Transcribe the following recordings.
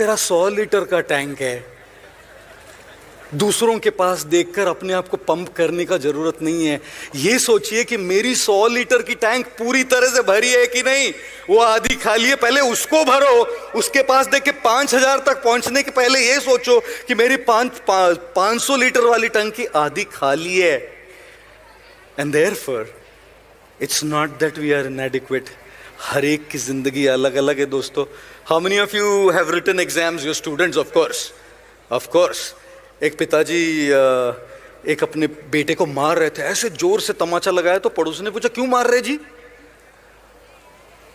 तेरा 100 लीटर का टैंक है, दूसरों के पास देखकर अपने आप को पंप करने का जरूरत नहीं है। ये सोचिए कि मेरी 100 लीटर की टैंक पूरी तरह से भरी है कि नहीं, वो आधी खाली है, पहले उसको भरो। उसके पास देख के 5000 तक पहुंचने के पहले ये सोचो कि मेरी 500 लीटर वाली टंकी आधी खाली है। And therefore it's not that we are inadequate. हर एक की जिंदगी अलग अलग है दोस्तों। How many of you have written exams? Your students, of course. एक पिताजी एक अपने बेटे को मार रहे थे, ऐसे जोर से तमाचा लगाया तो पड़ोसी ने पूछा, क्यों मार रहे जी?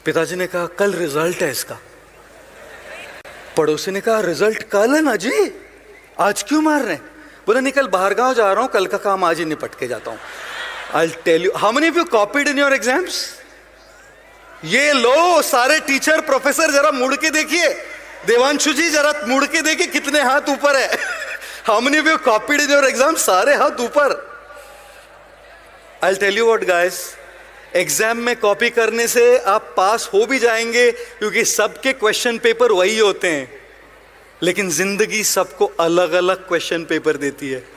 पिताजी ने कहा, कल रिजल्ट है इसका। पड़ोसी ने कहा, रिजल्ट कल है ना जी, आज क्यों मार रहे हैं? बोला, नहीं कल बाहर गांव जा रहा हूं, कल का काम आज ही निपट के जाता हूं। I tell you, how many of you copied in your exams? ये लो सारे टीचर प्रोफेसर, जरा मुड़ के देखिए। देवांशु जी जरा मुड़ के देखिए, कितने हाथ ऊपर है। How many of you copied in your exam? सारे हाथ ऊपर। I'll tell you what guys, exam में कॉपी करने से आप पास हो भी जाएंगे क्योंकि सबके क्वेश्चन पेपर वही होते हैं, लेकिन जिंदगी सबको अलग अलग क्वेश्चन पेपर देती है।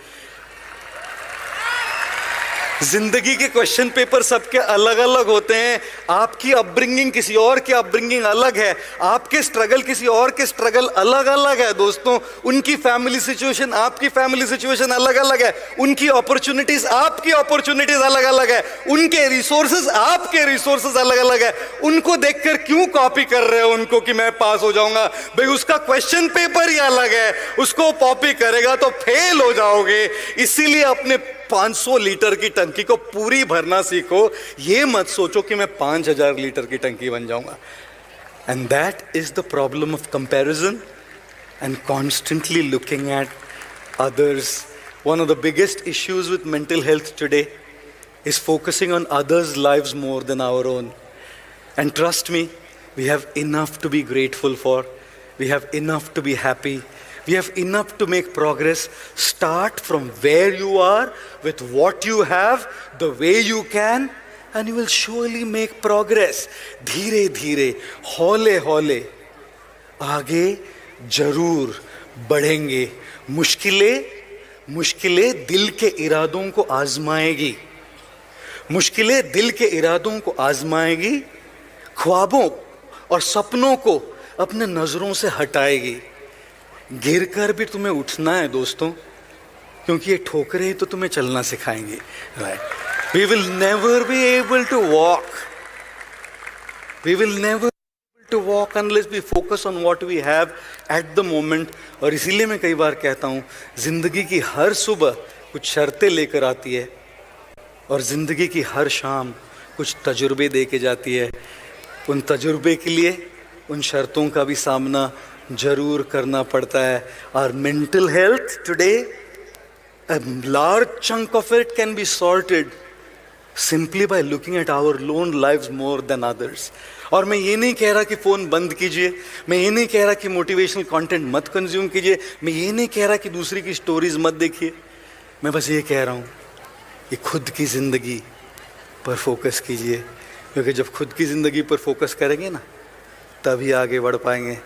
जिंदगी के क्वेश्चन पेपर सबके अलग अलग होते हैं। आपकी अपब्रिंगिंग किसी और की अपब्रिंगिंग अलग है, आपके स्ट्रगल किसी और के स्ट्रगल अलग अलग है दोस्तों। उनकी फैमिली सिचुएशन आपकी फैमिली सिचुएशन अलग अलग है, उनकी अपॉर्चुनिटीज आपकी अपॉर्चुनिटीज अलग अलग है, उनके रिसोर्सेज आपके रिसोर्सेज अलग अलग है। उनको देखकर क्यों कॉपी कर रहे हो उनको कि मैं पास हो जाऊंगा? भाई उसका क्वेश्चन पेपर ही अलग है, उसको कॉपी करेगा तो फेल हो जाओगे। इसीलिए अपने 500 लीटर की टंकी को पूरी भरना सीखो। ये मत सोचो कि मैं 5000 लीटर की टंकी बन जाऊंगा। And that is the problem of comparison and constantly looking at others. One of the biggest issues with mental health today is focusing on others lives more than our own. And trust me, we have enough to be grateful for, we have enough to be happy, we have enough to make progress. Start from where you are with what you have, the way you can, and you will surely make progress. धीरे धीरे, हौले हौले आगे जरूर बढ़ेंगे। मुश्किलें दिल के इरादों को आजमाएगी, मुश्किलें दिल के इरादों को आजमाएगी, ख्वाबों और सपनों को अपने नजरों से हटाएगी। गिर कर भी तुम्हें उठना है दोस्तों, क्योंकि ये ठोकरें ही तो तुम्हें चलना सिखाएंगे। Right? We will never be able to walk, we will never to walk unless we focus on what we have at the moment. और इसीलिए मैं कई बार कहता हूँ, जिंदगी की हर सुबह कुछ शर्तें लेकर आती है और जिंदगी की हर शाम कुछ तजुर्बे दे के जाती है। उन तजुर्बे के लिए उन शर्तों का भी सामना जरूर करना पड़ता है। Our mental health today, a large chunk of it can be sorted simply by looking at our own lives more than others. और मैं ये नहीं कह रहा कि फ़ोन बंद कीजिए, मैं ये नहीं कह रहा कि मोटिवेशनल कंटेंट मत कंज्यूम कीजिए, मैं ये नहीं कह रहा कि दूसरी की स्टोरीज मत देखिए। मैं बस ये कह रहा हूँ कि खुद की ज़िंदगी पर फोकस कीजिए, क्योंकि जब खुद की ज़िंदगी पर फोकस करेंगे ना, तभी आगे बढ़ पाएंगे।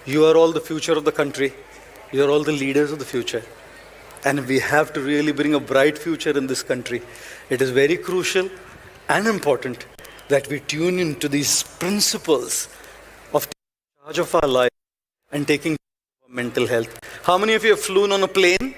You are all the future of the country. You are all the leaders of the future. And we have to really bring a bright future in this country. It is very crucial and important that we tune into these principles of taking charge of our life and taking care of our mental health. How many of you have flown on a plane?